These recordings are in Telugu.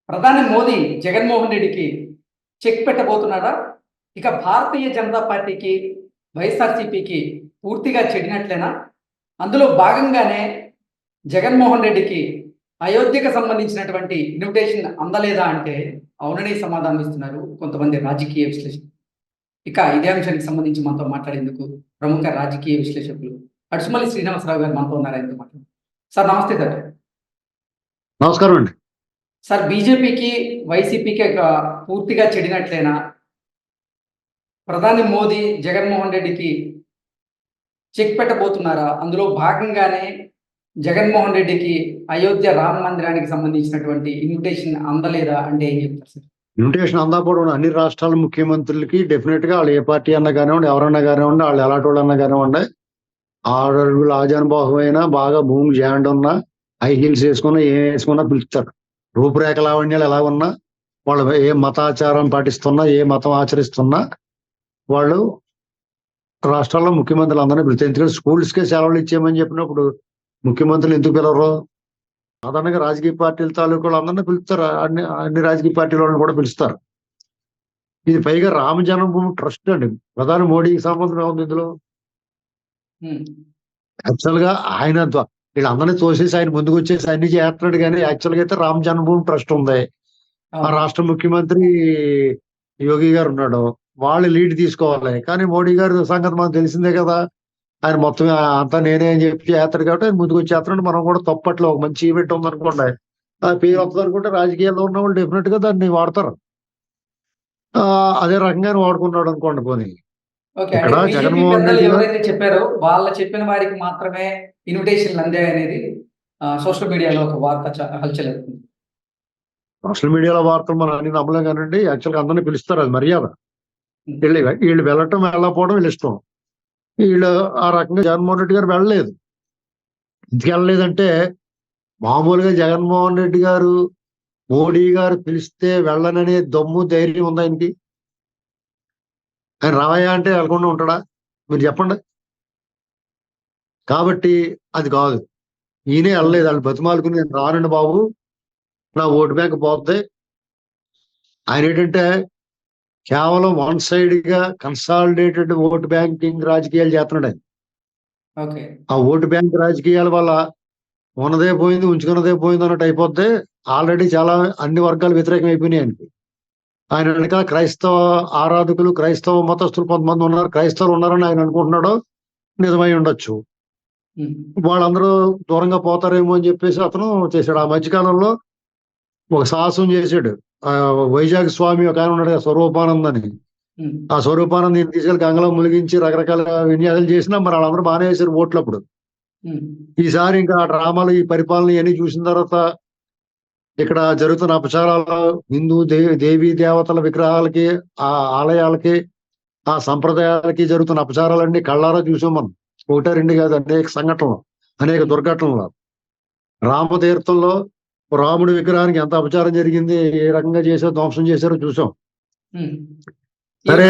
ప్రధాని మోదీ జగన్మోహన్ రెడ్డికి చెక్ పెట్టబోతున్నారా? ఇక భారతీయ జనతా పార్టీకి, వైఎస్ఆర్‌సీపీకి పూర్తిగా చెడినట్లేనా? అందులో భాగంగానే జగన్మోహన్ రెడ్డికి అయోధ్యకు సంబంధించినటువంటి ఇన్విటేషన్ అందలేదా అంటే అవునని సమాధానం ఇస్తున్నారు కొంతమంది రాజకీయ విశ్లేషకులు. ఇక ఇదే అంశానికి సంబంధించి మనతో మాట్లాడేందుకు ప్రముఖ రాజకీయ విశ్లేషకులు అడుసుమల్లి శ్రీనివాసరావు గారు మనతో ఉన్నారు. ఆయనతో మాట్లాడదాం. సార్ నమస్తే సార్. నమస్కారం అండి. సార్ బీజేపీకి, వైసీపీకి పూర్తిగా చెడినట్లేనా? ప్రధాని మోదీ జగన్మోహన్ రెడ్డికి చెక్ పెట్టబోతున్నారా? అందులో భాగంగానే జగన్మోహన్ రెడ్డికి అయోధ్య రామ మందిరానికి సంబంధించినటువంటి ఇన్విటేషన్ అందలేదా అంటే ఏం చెప్తారు సార్? ఇన్విటేషన్ అందకపోవడం అన్ని రాష్ట్రాల ముఖ్యమంత్రులకి డెఫినెట్ గా వాళ్ళు ఏ పార్టీ అన్నా కానివ్వండి, ఎవరన్నా కానివ్వండి, వాళ్ళు ఎలాంటి వాళ్ళు అన్నా కానివ్వండి, 6 అడుగుల ఆజానుబాహువైనా బాగా భూమి జాండ్ ఉన్నా, హై హీల్స్ వేసుకున్నా, ఏం వేసుకున్నా పిలుస్తారు. రూపురేఖ లావణ్యాలు ఎలా ఉన్నా, వాళ్ళు ఏ మతాచారం పాటిస్తున్నా, ఏ మతం ఆచరిస్తున్నా వాళ్ళు రాష్ట్రాల్లో ముఖ్యమంత్రులు అందరినీ పిలుస్తారు. ఎందుకంటే స్కూల్స్కే సెలవులు ఇచ్చేయమని చెప్పినప్పుడు ముఖ్యమంత్రులు ఎందుకు పిలవరు? సాధారణంగా రాజకీయ పార్టీల తాలూకాలు అందరినీ పిలుస్తారు. అన్ని రాజకీయ పార్టీల వాళ్ళని కూడా పిలుస్తారు. ఇది పైగా రామ జన్మభూమి ట్రస్ట్ అండి. ప్రధాని మోడీకి సంబంధం ఏముంది ఇందులో? యాక్చువల్ గా ఆయన వీళ్ళందరినీ తోసేసి ఆయన ముందుకు వచ్చేసి అన్ని చేస్తున్నాడు. కానీ యాక్చువల్ గా అయితే రామ జన్మభూమి ట్రస్ట్ ఉంది. ఆ రాష్ట్ర ముఖ్యమంత్రి యోగి గారు ఉన్నాడు, వాళ్ళు లీడ్ తీసుకోవాలి. కానీ మోడీ గారి సంగతి మనకు తెలిసిందే కదా. ఆయన మొత్తం అంతా నేనే అని చెప్పి చేస్తాడు కాబట్టి ఆయన ముందుకు వచ్చేస్తున్నాడు. మనం కూడా తప్పట్లో ఒక మంచి ఈవెంట్ ఉందనుకోండి, ఆ పేరు వస్తుంది అనుకుంటే రాజకీయాల్లో ఉన్న వాళ్ళు డెఫినెట్ గా దాన్ని వాడతారు. అదే రకంగానే వాడుకున్నాడు అనుకోండి. పోనీ ఇక్కడ జగన్మోహన్ రెడ్డి ఎవరైతే చెప్పారో వాళ్ళ చెప్పిన వారికి మాత్రమే ఇన్విటేషన్లు అందాయి అనేది సోషల్ మీడియాలో ఒక వార్త హల్చల్ అవుతుంది. సోషల్ మీడియాలో వార్తలు మనం అన్ని నమ్మలేం కానండి. యాక్చువల్గా అందరినీ పిలుస్తారు, అది మర్యాద. వీళ్ళు వెళ్ళటం వెళ్ళకపోవడం వీళ్ళు ఇష్టం. వీళ్ళు ఆ రకంగా జగన్మోహన్ రెడ్డి గారు వెళ్ళలేదు. ఎందుకు వెళ్ళలేదంటే, మామూలుగా జగన్మోహన్ రెడ్డి గారు మోడీ గారు పిలిస్తే వెళ్ళననే దమ్ము ధైర్యం ఉంది ఆయనకి? ఆయన రావయ్యా అంటే వెళ్ళకుండా ఉంటాడా? మీరు చెప్పండి. కాబట్టి అది కాదు, ఈయనే వెళ్ళలేదు. వాళ్ళు బతిమాలుకుని నేను రానండి బాబు, నా ఓటు బ్యాంక్ పోద్ది. ఆయన ఏంటంటే కేవలం వన్ సైడ్ గా కన్సాలిడేటెడ్ ఓటు బ్యాంకింగ్ రాజకీయాలు చేస్తున్నాడు ఆయన. ఆ ఓటు బ్యాంక్ రాజకీయాల వల్ల ఉన్నదే పోయింది, ఉంచుకున్నదే పోయింది అన్నట్టు అయిపోద్ది. ఆల్రెడీ చాలా అన్ని వర్గాలు వ్యతిరేకం అయిపోయినాయి ఆయనకి. ఆయన వెనకాల క్రైస్తవ ఆరాధకులు, క్రైస్తవ మతస్థులు కొంతమంది ఉన్నారు, క్రైస్తవులు ఉన్నారని ఆయన అనుకుంటున్నాడు. నిజమై ఉండొచ్చు. వాళ్ళందరూ దూరంగా పోతారేమో అని చెప్పేసి అతను చేశాడు. ఆ మధ్యకాలంలో ఒక సాహసం చేశాడు. వైజాగ్ స్వామి ఒక ఆయన ఉన్నాడు, స్వరూపానంద్ అని. ఆ స్వరూపానంద్ తీసుకెళ్లి గంగలో ములిగించి రకరకాల విన్యాసాలు చేసినా మరి వాళ్ళందరూ బాగానే వేశారు ఓట్లు అప్పుడు. ఈసారి ఇంకా ఆ డ్రామాలు, ఈ పరిపాలన ఇవన్నీ చూసిన తర్వాత ఇక్కడ జరుగుతున్న అపచారాలు, హిందూ దేవీ దేవతల విగ్రహాలకి, ఆ ఆలయాలకి, ఆ సంప్రదాయాలకి జరుగుతున్న అపచారాలన్నీ కళ్ళారా చూసాం మనం. ఒకటే రెండు కాదు, అనేక సంఘటనలు, అనేక దుర్ఘటనలు. రామతీర్థంలో రాముడి విగ్రహానికి ఎంత అపచారం జరిగింది, ఏ రకంగా చేశారో, ధ్వంసం చేశారో చూసాం. సరే,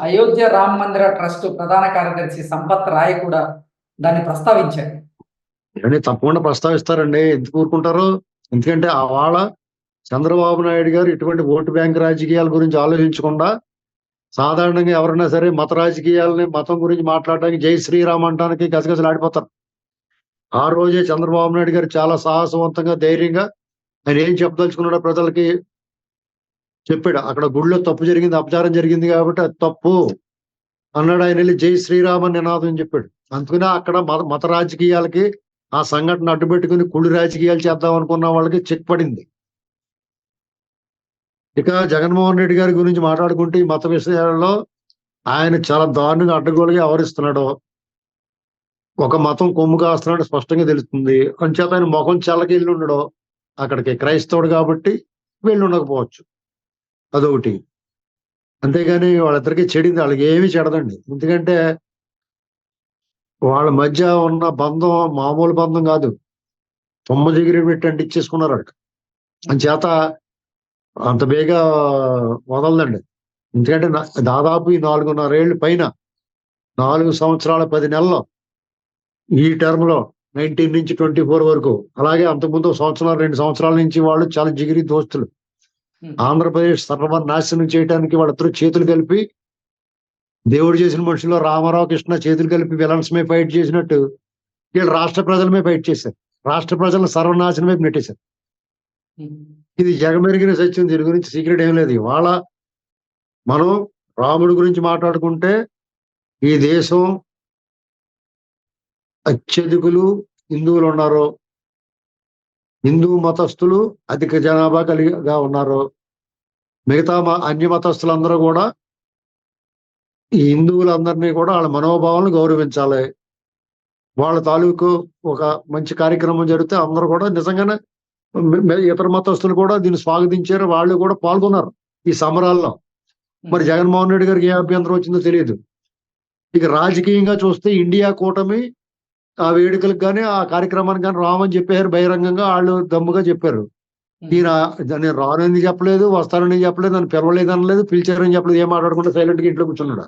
అయోధ్య రామ మందిర ట్రస్ట్ ప్రధాన కార్యదర్శి సంపత్ రాయ్ కూడా దాన్ని ప్రస్తావించారు. ఇవన్నీ తప్పకుండా ప్రస్తావిస్తారండి. ఎందుకు ఊరుకుంటారు? ఎందుకంటే వాళ్ళ చంద్రబాబు నాయుడు గారు ఇటువంటి ఓటు బ్యాంక్ రాజకీయాల గురించి ఆలోచించకుండా, సాధారణంగా ఎవరైనా సరే మత రాజకీయాలని, మతం గురించి మాట్లాడడానికి, జై శ్రీరామ్ అంటానికి గజగజలాడిపోతారు. ఆ రోజే చంద్రబాబు నాయుడు గారు చాలా సాహసవంతంగా, ధైర్యంగా ఆయన ఏం చెప్పదలుచుకున్నాడో ప్రజలకి చెప్పాడు. అక్కడ గుడిలో తప్పు జరిగింది, అపచారం జరిగింది కాబట్టి అది తప్పు అన్నాడు. ఆయన వెళ్ళి జై శ్రీరామ్ అని నినాదం చెప్పాడు. అందుకనే అక్కడ మత రాజకీయాలకి ఆ సంఘటన అడ్డుపెట్టుకుని కుళ్ళు రాజకీయాలు చేద్దాం అనుకున్న వాళ్ళకి చెక్ పడింది. ఇక జగన్మోహన్ రెడ్డి గారి గురించి మాట్లాడుకుంటే ఈ మత విషయాల్లో ఆయన చాలా దారుణంగా అడ్డగోలుగా వ్యవహరిస్తున్నాడు. ఒక మతం కొమ్ము కాస్తున్నాడు స్పష్టంగా తెలుస్తుంది. అంచేత ఆయన ముఖం చల్లకి వెళ్ళి ఉండడు అక్కడికి. క్రైస్తవుడు కాబట్టి వెళ్ళి ఉండకపోవచ్చు, అదొకటి. అంతేగాని వాళ్ళిద్దరికీ చెడింది, వాళ్ళకి ఏమీ చెడదండి. ఎందుకంటే వాళ్ళ మధ్య ఉన్న బంధం మామూలు బంధం కాదు, తొమ్మజిగిరి పెట్టి అంటించేసుకున్నారు అక్కడ. అంచేత అంత బేగా వదలదండి. ఎందుకంటే దాదాపు ఈ 4.5 ఏళ్ళు పైన, 4 సంవత్సరాల 10 నెలల్లో ఈ టర్మ్ లో 19 నుంచి 24 వరకు. అలాగే అంతకుముందు ఒక సంవత్సరం 2 సంవత్సరాల నుంచి వాళ్ళు చాలా జిగిరి దోస్తులు. ఆంధ్రప్రదేశ్ సర్వనాశనం చేయడానికి వాళ్ళిద్దరూ చేతులు కలిపి, దేవుడు చేసిన మనుషుల్లో రామారావు కృష్ణ చేతులు కలిపి విలన్స్ మీద ఫైట్ చేసినట్టు వీళ్ళు రాష్ట్ర ప్రజల మీద ఫైట్ చేశారు. రాష్ట్ర ప్రజలను సర్వనాశనం వైపు నెట్టేశారు. ఇది జగమెరిగిన సత్యం. దీని గురించి సీక్రెట్ ఏం లేదు. ఇవాళ మనం రాముడి గురించి మాట్లాడుకుంటే ఈ దేశం అత్యధికులు హిందువులు ఉన్నారు. హిందూ మతస్థులు అధిక జనాభా కలిగిగా ఉన్నారు. మిగతా అన్య మతస్థులందరూ కూడా ఈ హిందువులందరినీ కూడా వాళ్ళ మనోభావాలను గౌరవించాలి. వాళ్ళ తాలూకు ఒక మంచి కార్యక్రమం జరిగితే అందరూ కూడా నిజంగానే ఇతర మతస్థులు కూడా దీన్ని స్వాగతించారు. వాళ్ళు కూడా పాల్గొన్నారు ఈ సమరాల్లో. మరి జగన్మోహన్ రెడ్డి గారికి ఏ అభ్యంతరం వచ్చిందో తెలియదు. ఇక రాజకీయంగా చూస్తే ఇండియా కూటమి ఆ వేడుకలకు కానీ ఆ కార్యక్రమానికి కానీ రామని చెప్పారు. బహిరంగంగా వాళ్ళు దమ్ముగా చెప్పారు. ఈయన నేను రానని చెప్పలేదు, వస్తానని చెప్పలేదు, నన్ను పిలవలేదు అనలేదు, పిలిచారని చెప్పలేదు. ఏం మాట్లాడకుండా సైలెంట్ గా ఇంట్లో కూర్చున్నాడు.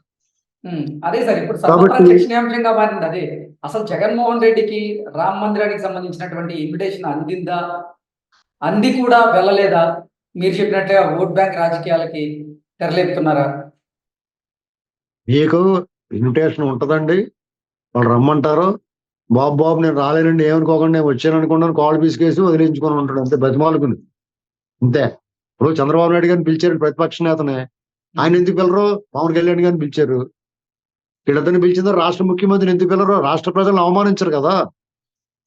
అదే సార్, ఇప్పుడు సర్వత్రా చర్చనీయాంశంగా మారింది అదే. అసలు జగన్మోహన్ రెడ్డికి రామ మందిరానికి సంబంధించినటువంటి ఇన్విటేషన్ అందిందా, అంది కూడా వెళ్ళలేదా? మీరు చెప్పినట్టుగా ఓట్ బ్యాంక్ రాజకీయాలకి తెరలేపుతున్నారా? మీకు ఇన్విటేషన్ ఉంటదండి, వాళ్ళు రమ్మంటారు. బాబు నేను రాలేనండి, ఏమనుకోకండి, నేను వచ్చాను అనుకున్నాను, కాల్ పీసుకేసి వదిలించుకొని ఉంటాడు అంతే, బతిమాలుకుని అంతే. ఇప్పుడు చంద్రబాబు నాయుడు గారిని పిలిచారు ప్రతిపక్ష నేతనే, ఆయన ఎందుకు పిల్లరు? పవన్ కళ్యాణ్ గారిని పిలిచారు. వీళ్ళిద్దరిని పిలిచిందో రాష్ట్ర ముఖ్యమంత్రిని ఎందుకు పిల్లరు? రాష్ట్ర ప్రజలను అవమానించరు కదా.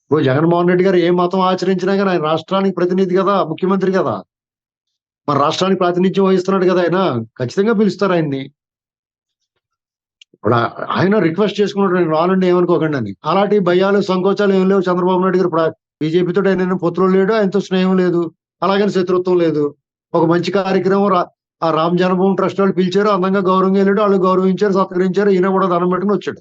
ఇప్పుడు జగన్మోహన్ రెడ్డి గారు ఏ మతం ఆచరించినా కానీ ఆయన రాష్ట్రానికి ప్రతినిధి కదా, ముఖ్యమంత్రి కదా, మరి రాష్ట్రానికి ప్రాతినిధ్యం వహిస్తున్నాడు కదా ఆయన. ఖచ్చితంగా పిలుస్తారు ఆయన్ని. ఇప్పుడు ఆయన రిక్వెస్ట్ చేసుకున్నాడు, నేను రానండి ఏమనుకోకండి అని. అలాంటి భయాలు సంకోచాలు ఏం లేవు చంద్రబాబు నాయుడు గారు. ఇప్పుడు బీజేపీతో ఆయన పొత్తులు లేడు, ఆయనతో స్నేహం లేదు, అలాగని శత్రుత్వం లేదు. ఒక మంచి కార్యక్రమం ఆ రామ్ జన్మభూమి ట్రస్ట్ వాళ్ళు పిలిచారు, అందంగా గౌరవంగా వెళ్ళాడు, వాళ్ళు గౌరవించారు, సత్కరించారు, ఈయన కూడా దండం పెట్టుకుని వచ్చాడు.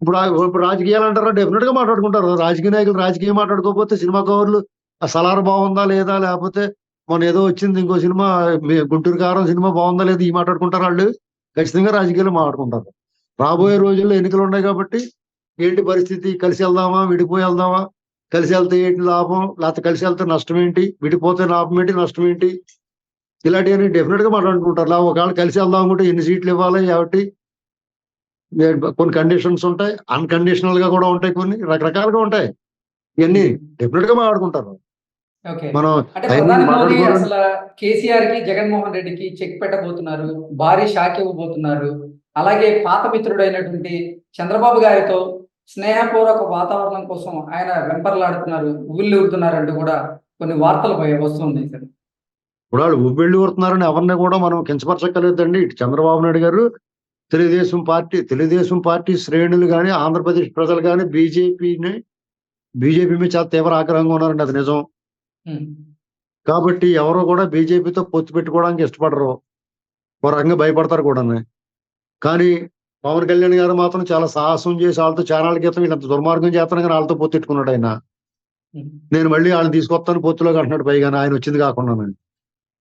ఇప్పుడు రాజకీయాలు అంటారా? డెఫినెట్ గా మాట్లాడుకుంటారు. రాజకీయ నాయకులు రాజకీయం మాట్లాడుకోకపోతే సినిమా కవర్లు ఆ సలార్ బాగుందా లేదా, లేకపోతే మొన్న ఏదో వచ్చింది ఇంకో సినిమా గుంటూరు కారం సినిమా బాగుందా లేదా, ఈ మాట్లాడుకుంటారు వాళ్ళు. ఖచ్చితంగా రాజకీయాలు మాట్లాడుకుంటారు. రాబోయే రోజుల్లో ఎన్నికలు ఉన్నాయి కాబట్టి ఏంటి పరిస్థితి, కలిసి వెళ్దామా విడిపోయి వెళ్దామా, కలిసి వెళ్తే ఏంటి లాభం, లేకపోతే కలిసి వెళ్తే నష్టం ఏంటి, విడిపోతే లాభం ఏంటి నష్టం ఏంటి, ఇలాంటివన్నీ డెఫినెట్ గా మాట్లాడుకుంటారు. ఒకవేళ కలిసి వెళ్దాం అనుకుంటే ఎన్ని సీట్లు ఇవ్వాలి, కాబట్టి కొన్ని కండిషన్స్ ఉంటాయి, అన్కండిషనల్ గా కూడా ఉంటాయి, కొన్ని రకరకాలుగా ఉంటాయి. ఇవన్నీ డెఫినెట్ గా మాట్లాడుకుంటారు. మనం అంటే ప్రధాని మోదీ అసలు కేసీఆర్ కి జగన్మోహన్ రెడ్డికి చెక్ పెట్టబోతున్నారు, భారీ షాక్ ఇవ్వబోతున్నారు. అలాగే పాత మిత్రుడైనటువంటి చంద్రబాబు గారితో స్నేహపూర్వక వాతావరణం కోసం ఆయన వెంపర్లాడుతున్నారు, ఉవ్విళ్ళూరుతున్నారు అంటూ కూడా కొన్ని వార్తలు వస్తున్నాయి సార్. ఇప్పుడు వాళ్ళు ఉవ్విళ్ళు ఊరుతున్నారని ఎవరిని కూడా మనం కించపరచక్కర్లేదండి. ఇటు చంద్రబాబు నాయుడు గారు, తెలుగుదేశం పార్టీ శ్రేణులు కానీ, ఆంధ్రప్రదేశ్ ప్రజలు కానీ బీజేపీ మీద చాలా తీవ్ర ఆగ్రహంగా ఉన్నారండి, అది నిజం. కాబట్టి ఎవరు కూడా బీజేపీతో పొత్తు పెట్టుకోవడానికి ఇష్టపడరు, ఒక రకంగా భయపడతారు కూడా. కానీ పవన్ కళ్యాణ్ గారు మాత్రం చాలా సాహసం చేసి వాళ్ళతో చానాల క్రితం వీళ్ళంత దుర్మార్గం చేస్తాను కానీ వాళ్ళతో పొత్తెట్టుకున్నాడు ఆయన. నేను మళ్ళీ వాళ్ళని తీసుకొస్తాను పొత్తులోకి అంటున్నాడు, పైగా ఆయన వచ్చింది కాకుండానండి.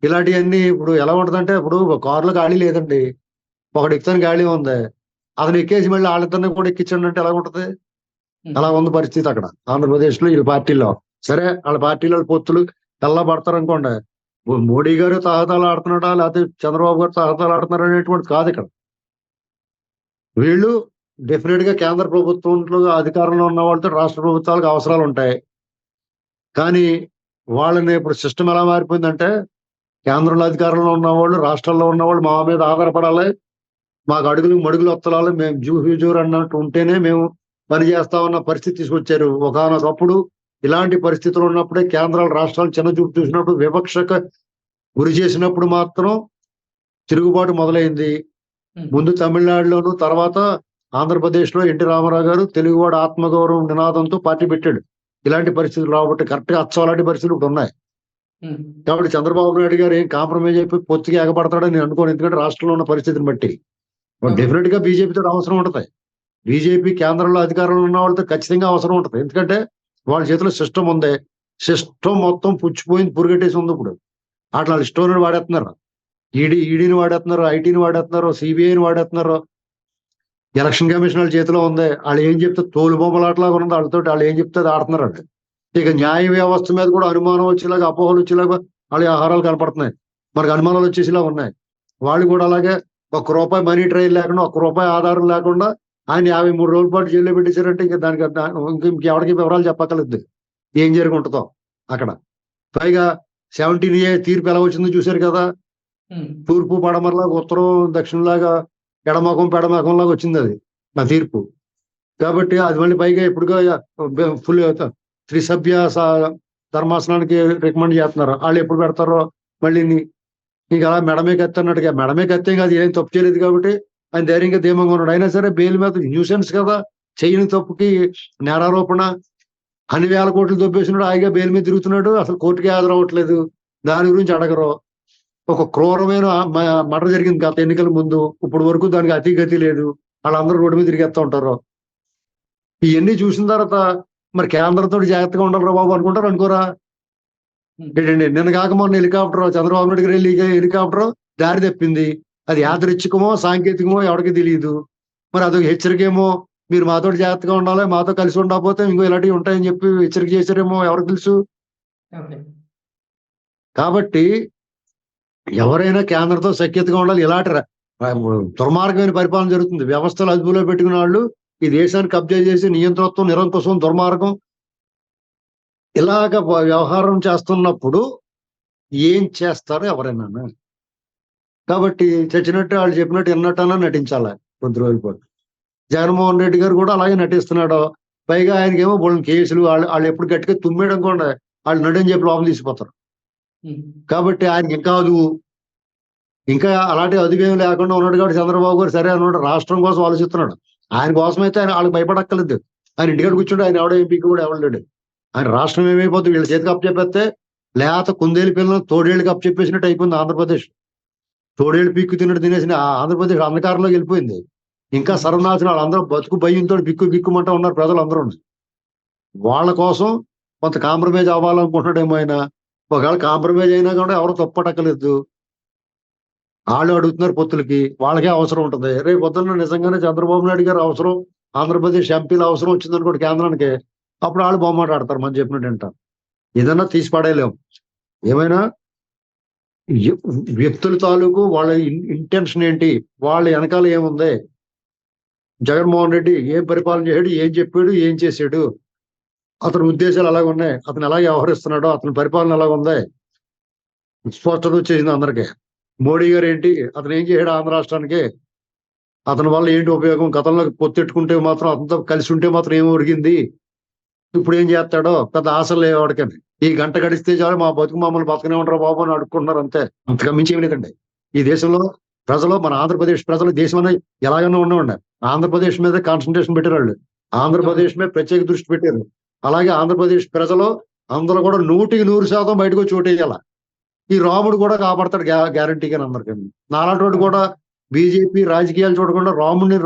ఇలాంటివన్నీ ఇప్పుడు ఎలా ఉంటదంటే, ఇప్పుడు కారులో గాలి లేదండి, ఒకటి ఎక్కుతాను గాలి ఉంది, అతను ఎక్కేసి మళ్ళీ వాళ్ళిద్దరిని కూడా ఎక్కించండి అంటే ఎలా ఉంటది? అలా ఉంది పరిస్థితి అక్కడ ఆంధ్రప్రదేశ్ లో వీళ్ళ పార్టీలో. సరే వాళ్ళ పార్టీలో పొత్తులు ఎలా పడతారు అనుకోండి, మోడీ గారు తాహతాలు ఆడుతున్నాడా లేకపోతే చంద్రబాబు గారు తాహతాలు ఆడుతున్నారా అనేటువంటి కాదు ఇక్కడ. వీళ్ళు డెఫినెట్ గా కేంద్ర ప్రభుత్వంలో అధికారంలో ఉన్న వాళ్ళతో రాష్ట్ర ప్రభుత్వాలకు అవసరాలు ఉంటాయి. కానీ వాళ్ళని ఇప్పుడు సిస్టమ్ ఎలా మారిపోయిందంటే, కేంద్రంలో అధికారంలో ఉన్నవాళ్ళు రాష్ట్రాల్లో ఉన్నవాళ్ళు మా మీద ఆధారపడాలి, మాకు మడుగులు వత్తలాలి, మేము జూహ్యూజూర్ అన్నట్టు ఉంటేనే మేము పని చేస్తామన్న పరిస్థితి తీసుకొచ్చారు. ఒకనొకప్పుడు ఇలాంటి పరిస్థితులు ఉన్నప్పుడే కేంద్రాలు రాష్ట్రాలు చిన్న చూపు చూసినప్పుడు, వివక్షకు గురి చేసినప్పుడు మాత్రం తిరుగుబాటు మొదలైంది. ముందు తమిళనాడులోను, తర్వాత ఆంధ్రప్రదేశ్ లో ఎన్టీ రామారావు గారు తెలుగువాడు ఆత్మగౌరవం నినాదంతో పార్టీ పెట్టాడు. ఇలాంటి పరిస్థితులు రాబట్టి కరెక్ట్ గా అలాంటి పరిస్థితులు ఇప్పుడు ఉన్నాయి. కాబట్టి చంద్రబాబు నాయుడు గారు ఏం కాంప్రమైజ్ అయిపోయి పొత్తుకి ఎగబడతాడని నేను అనుకోను. ఎందుకంటే రాష్ట్రంలో ఉన్న పరిస్థితిని బట్టి డెఫినెట్ గా బీజేపీతో అవసరం ఉంటుంది. బీజేపీ కేంద్రంలో అధికారంలో ఉన్న వాళ్ళతో ఖచ్చితంగా అవసరం ఉంటుంది. ఎందుకంటే వాళ్ళ చేతిలో సిస్టమ్ ఉంది, సిస్టమ్ మొత్తం పుచ్చిపోయింది, పురుగట్టేసి ఉంది. ఇప్పుడు అట్లా ఇష్టం వాడేస్తున్నారు, ఈడీని వాడేస్తున్నారు, ఐటీని వాడేస్తున్నారు, సిబిఐని వాడేస్తున్నారు. ఎలక్షన్ కమిషన్ వాళ్ళ చేతిలో ఉంది. వాళ్ళు ఏం చెప్తే తోలు బొమ్మలాటలాగా ఉంది వాళ్ళతో, వాళ్ళు ఏం చెప్తే అది ఆడుతున్నారండి. ఇక న్యాయ వ్యవస్థ మీద కూడా అనుమానం వచ్చేలాగా, అపోహలు వచ్చేలాగా వాళ్ళ ఆహారాలు కనపడుతున్నాయి. మనకు అనుమానాలు వచ్చేసేలా ఉన్నాయి. వాళ్ళు కూడా అలాగే ₹1 మనీ ట్రైల్ లేకుండా, ₹1 ఆధారం లేకుండా ఆయన 53 రోజుల పాటు జైల్లో పెట్టేశారంటే ఇంక దానికి ఇంకెవరికి వివరాలు చెప్పక్కర్లేదు ఏం జరిగి ఉంటుందో అక్కడ. పైగా 17A తీర్పు ఎలా వచ్చిందో చూశారు కదా. తూర్పు పడమరలాగా, ఉత్తరం దక్షిణలాగా, ఎడమకం పెడమకంలాగా వచ్చింది అది ఆ తీర్పు. కాబట్టి అది మళ్ళీ పైగా ఇప్పుడుగా ఫుల్ త్రిసభ్య ధర్మాసనానికి రికమెండ్ చేస్తున్నారు. వాళ్ళు ఎప్పుడు పెడతారో మళ్ళీ నీకు అలా మెడమే కత్తి అన్నట్టుగా. మెడమే కత్తే కాదు, ఏం తప్పు చేయలేదు కాబట్టి ఆయన ధైర్యంగా ధీమంగా ఉన్నాడు. అయినా సరే బెయిల్ మీద న్యూసెన్స్ కదా, చేయని తప్పుకి నేరారోపణ, అన్ని వేల కోట్లు దొబ్బేసినాడు, హాయిగా బెయిల్ మీద తిరుగుతున్నాడు, అసలు కోర్టుకి హాజరవ్వట్లేదు. దాని గురించి అడగరు. ఒక క్రూరమైన మర్డర్ జరిగింది గత ఎన్నికల ముందు, ఇప్పుడు వరకు దానికి అతి గతి లేదు. వాళ్ళందరూ రోడ్డు మీద తిరిగేస్తూ ఉంటారు. ఇవన్నీ చూసిన తర్వాత మరి కేంద్రంతో జాగ్రత్తగా ఉండాలిరా బాబు అనుకుంటారు, అనుకోరా? ఏంటండి, నిన్న కాక మొన్న హెలికాప్టర్ చంద్రబాబు నాయుడు గారు వెళ్ళి హెలికాప్టర్ దారి తప్పింది. అది యాదృచ్ఛికమో సాంకేతికమో ఎవరికి తెలియదు. మరి అదొక హెచ్చరికేమో, మీరు మాతో జాగ్రత్తగా ఉండాలి, మాతో కలిసి ఉండకపోతే ఇంకో ఇలాంటివి ఉంటాయని చెప్పి హెచ్చరిక చేశారేమో, ఎవరికి తెలుసు. కాబట్టి ఎవరైనా కేంద్రంతో సఖ్యతగా ఉండాలి. ఇలాంటి దుర్మార్గమైన పరిపాలన జరుగుతుంది. వ్యవస్థలు అదుపులో పెట్టుకున్న వాళ్ళు ఈ దేశాన్ని కబ్జా చేసి నియంతృత్వం, నిరంకుశం, దుర్మార్గం ఇలాగ వ్యవహారం చేస్తున్నప్పుడు ఏం చేస్తారు ఎవరైనా? కాబట్టి చచ్చినట్టు వాళ్ళు చెప్పినట్టు విన్నట్టన్నా నటించాలి కొద్ది రోజుల పాటు. జగన్మోహన్ రెడ్డి గారు కూడా అలాగే నటిస్తున్నాడు. పైగా ఆయనకేమో బోల్డెన్ కేసులు, వాళ్ళు ఎప్పుడు గట్టిగా తుమ్మేయడం కూడా వాళ్ళు నడని చెప్పి లోపల తీసిపోతారు. కాబట్టి ఆయనకి ఇంకా అలాంటి అదుపేం లేకుండా ఉన్నాడు. కాబట్టి చంద్రబాబు గారు సరే అన్నాడు, రాష్ట్రం కోసం ఆలోచిస్తున్నాడు. ఆయన కోసం అయితే ఆయన వాళ్ళకి భయపడక్కర్లేదు. ఆయన ఇంటికాడ కూర్చుంటే ఆయన ఎవడో ఎంపీకి కూడా ఎవడలేడు. ఆయన రాష్ట్రం ఏమైపోతుంది, వీళ్ళ చేతికి అప్పచెప్పేస్తే లేత కుందేలు పిల్లలు తోడేళ్ళకి అప్పచెప్పేసినట్టు అయిపోయింది ఆంధ్రప్రదేశ్. తోడేళ్ళు పీక్కు తిన్నట్టు తినేసిన ఆంధ్రప్రదేశ్ అంధకారంలోకి వెళ్ళిపోయింది. ఇంకా సర్వనాశనం. వాళ్ళందరూ బతుకు భయంతో బిక్కుమంటూ ఉన్నారు ప్రజలు అందరూ. వాళ్ళ కోసం కొంత కాంప్రమైజ్ అవ్వాలనుకుంటున్నాడేమో ఆయన. ఒకవేళ కాంప్రమైజ్ అయినా కూడా ఎవరు తప్పటక్కలేదు. వాళ్ళు అడుగుతున్నారు పొత్తులకి, వాళ్ళకే అవసరం ఉంటుంది. రేపు పొద్దున్న నిజంగానే చంద్రబాబు నాయుడు గారు అవసరం, ఆంధ్రప్రదేశ్ ఎంపీల అవసరం వచ్చిందనుకోండి కేంద్రానికి, అప్పుడు వాళ్ళు బొమ్మాట ఆడతారు మనం చెప్పినట్టు వింటారు. ఏదన్నా తీసి పడేయలేము. ఏమైనా వ్యక్తుల తాలూకు వాళ్ళ ఇంటెన్షన్ ఏంటి, వాళ్ళ వెనకాల ఏముంది, జగన్మోహన్ రెడ్డి ఏం పరిపాలన చేశాడు, ఏం చెప్పాడు, ఏం చేశాడు, అతని ఉద్దేశాలు ఎలాగ ఉన్నాయి, అతను ఎలా వ్యవహరిస్తున్నాడో, అతని పరిపాలన ఎలాగ ఉంది, స్పష్టత వచ్చేసింది అందరికీ. మోడీ గారు ఏంటి, అతను ఏం చేశాడు ఆంధ్ర రాష్ట్రానికి, అతని వల్ల ఏంటి ఉపయోగం, గతంలో పొత్తెట్టుకుంటే మాత్రం అతనితో కలిసి ఉంటే మాత్రం ఏం ఒరిగింది, ఇప్పుడు ఏం చేస్తాడో పెద్ద ఆశలు లేవాడికని. ఈ గంట గడిస్తే చాలు మా బతుకు మమ్మల్ని బతకనే ఉంటారు బాబు అని అడుక్కుంటున్నారు అంతే. అంతగా మించి ఏమి లేదండి. ఈ దేశంలో ప్రజలు, మన ఆంధ్రప్రదేశ్ ప్రజలు దేశం అనేది ఎలాగైనా ఉండే ఆంధ్రప్రదేశ్ మీద కాన్సన్ట్రేషన్ పెట్టారు వాళ్ళు. ఆంధ్రప్రదేశ్ మీద ప్రత్యేక దృష్టి పెట్టారు. అలాగే ఆంధ్రప్రదేశ్ ప్రజలు అందరూ కూడా 100% బయటకు వచ్చి ఓటేయాల. ఈ రాముడు కూడా కాపాడతాడు గ్యారంటీగా అందరికీ. నాలాంటి కూడా బీజేపీ రాజకీయాలు చూడకుండా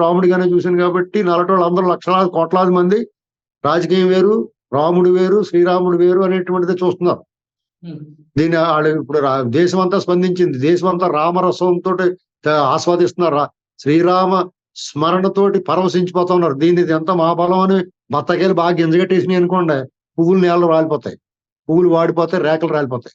రాముడిగానే చూశాను కాబట్టి నాలాంటి వాళ్ళు అందరూ లక్షలాది కోట్లాది మంది రాజకీయం వేరు, రాముడు వేరు, శ్రీరాముడు వేరు అనేటువంటిది చూస్తున్నారు. దీన్ని వాళ్ళు ఇప్పుడు దేశం అంతా స్పందించింది. దేశం అంతా రామరసంతో ఆస్వాదిస్తున్నారు. శ్రీరామ స్మరణతోటి పరవశించిపోతా ఉన్నారు. దీన్ని ఎంత మహాబలం అని బత్తకాయలు బాగా గింజగట్టేసినాయి అనుకోండి, పువ్వులు నేలలో రాలిపోతాయి, పువ్వులు వాడిపోతాయి, రేఖలు రాలిపోతాయి.